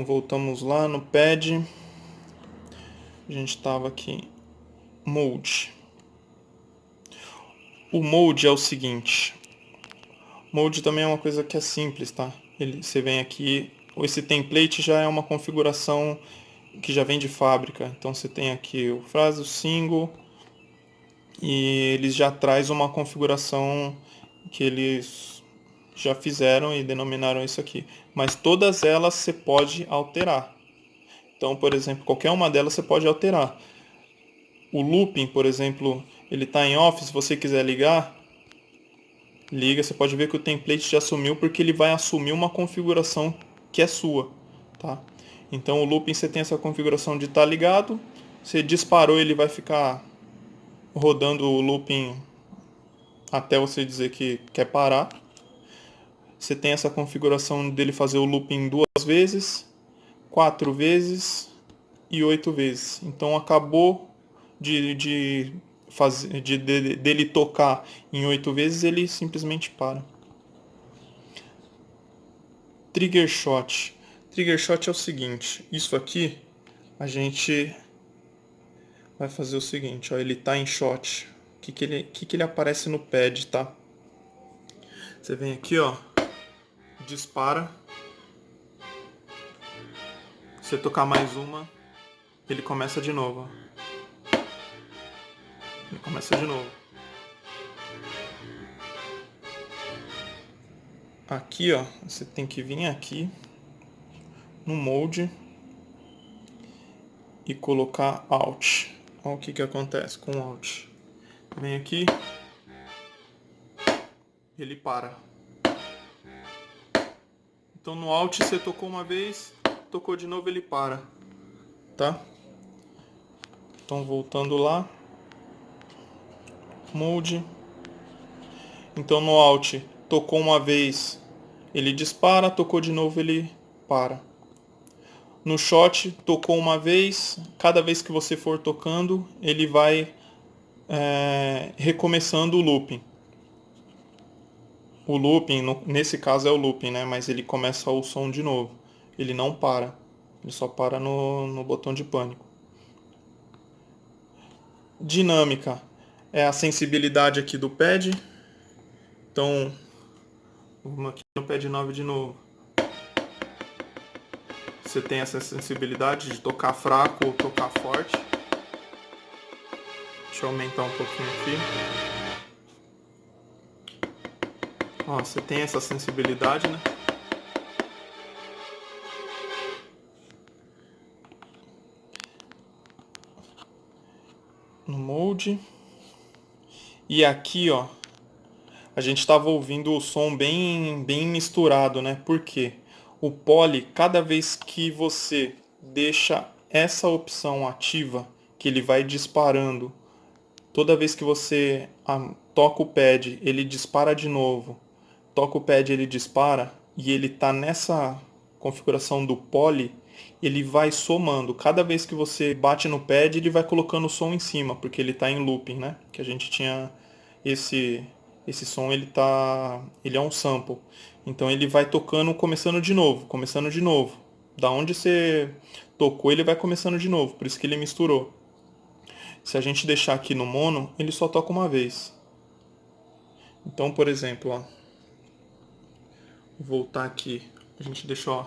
Voltamos lá no pad. A gente estava aqui. Mode. O mode é o seguinte. Mode também é uma coisa que é simples, tá? Você vem aqui. Esse template já é uma configuração que já vem de fábrica. Então você tem aqui o frase, o single. E eles já traz uma configuração que eles já fizeram e denominaram isso aqui. Mas todas elas você pode alterar. Então, por exemplo, qualquer uma delas você pode alterar. O looping, por exemplo, ele está em off. Se você quiser ligar, liga. Você pode ver que o template já assumiu porque ele vai assumir uma configuração que é sua, tá? Então o looping você tem essa configuração de estar ligado. Você disparou, ele vai ficar rodando o looping até você dizer que quer parar. Você tem essa configuração dele fazer o looping 2 vezes, 4 vezes e 8 vezes. Então acabou dele tocar em 8 vezes, ele simplesmente para. Trigger shot. Trigger shot é o seguinte, isso aqui a gente vai fazer o seguinte, ó, ele está em shot. O que ele aparece no pad, tá? Você vem aqui, ó, dispara. Se você tocar mais uma, ele começa de novo. Ele começa de novo. Aqui, ó, você tem que vir aqui no mode e colocar Alt. Olha o que acontece com o Alt. Vem aqui, ele para. Então no Alt você tocou uma vez, tocou de novo, ele para, tá? Então voltando lá, Mode. Então no Alt tocou uma vez, ele dispara, tocou de novo, ele para. No Shot tocou uma vez, cada vez que você for tocando, ele vai recomeçando o looping. O looping, nesse caso é o looping, né? Mas ele começa o som de novo. Ele não para. Ele só para no botão de pânico. Dinâmica é a sensibilidade aqui do pad. Então, vamos aqui no pad 9 de novo. Você tem essa sensibilidade de tocar fraco ou tocar forte. Deixa eu aumentar um pouquinho aqui. Ó, você tem essa sensibilidade, né? No mode. E aqui, ó, a gente estava ouvindo o som bem misturado, né? Por quê? O poly, cada vez que você deixa essa opção ativa, que ele vai disparando, toda vez que você toca o pad, ele dispara de novo, toca o pad, ele dispara, e ele está nessa configuração do poly, ele vai somando. Cada vez que você bate no pad, ele vai colocando o som em cima, porque ele está em looping, né? Que a gente tinha esse som, ele é um sample. Então ele vai tocando, começando de novo, começando de novo. Da onde você tocou, ele vai começando de novo, por isso que ele misturou. Se a gente deixar aqui no mono, ele só toca uma vez. Então, por exemplo, ó, vou voltar aqui, a gente deixou, ó,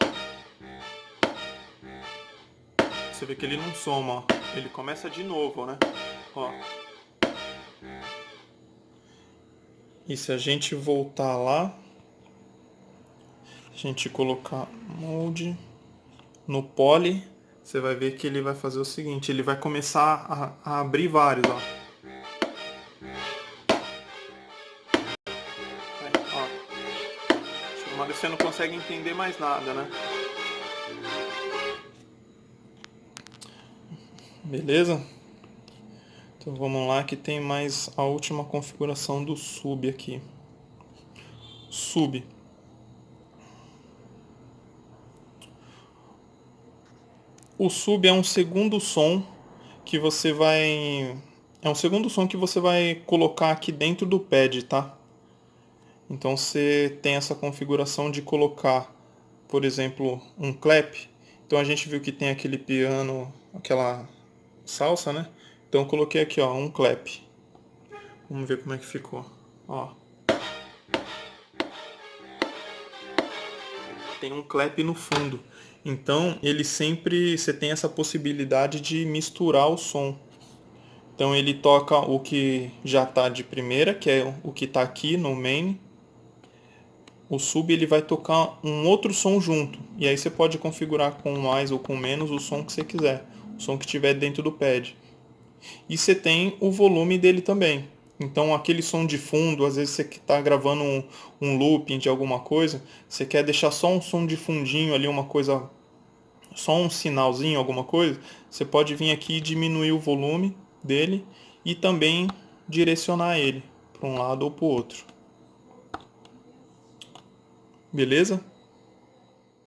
você vê que ele não soma, ó, ele começa de novo, né? Ó. E se a gente voltar lá, a gente colocar mode no poly, você vai ver que ele vai fazer o seguinte, ele vai começar a abrir vários, ó. Uma vez você não consegue entender mais nada, né? Beleza? Então vamos lá que tem mais a última configuração do sub aqui. Sub. O sub é um segundo som que você vai... É um segundo som que você vai colocar aqui dentro do pad, tá? Então você tem essa configuração de colocar, por exemplo, um clap. Então a gente viu que tem aquele piano, aquela salsa, né? Então eu coloquei aqui, ó, um clap. Vamos ver como é que ficou. Ó. Tem um clap no fundo. Então ele sempre, você tem essa possibilidade de misturar o som. Então ele toca o que já está de primeira, que é o que está aqui no main. O sub ele vai tocar um outro som junto. E aí você pode configurar com mais ou com menos o som que você quiser. O som que tiver dentro do pad. E você tem o volume dele também. Então aquele som de fundo, às vezes você está gravando um looping de alguma coisa, você quer deixar só um som de fundinho ali, uma coisa, só um sinalzinho, alguma coisa, você pode vir aqui e diminuir o volume dele e também direcionar ele para um lado ou para o outro. Beleza?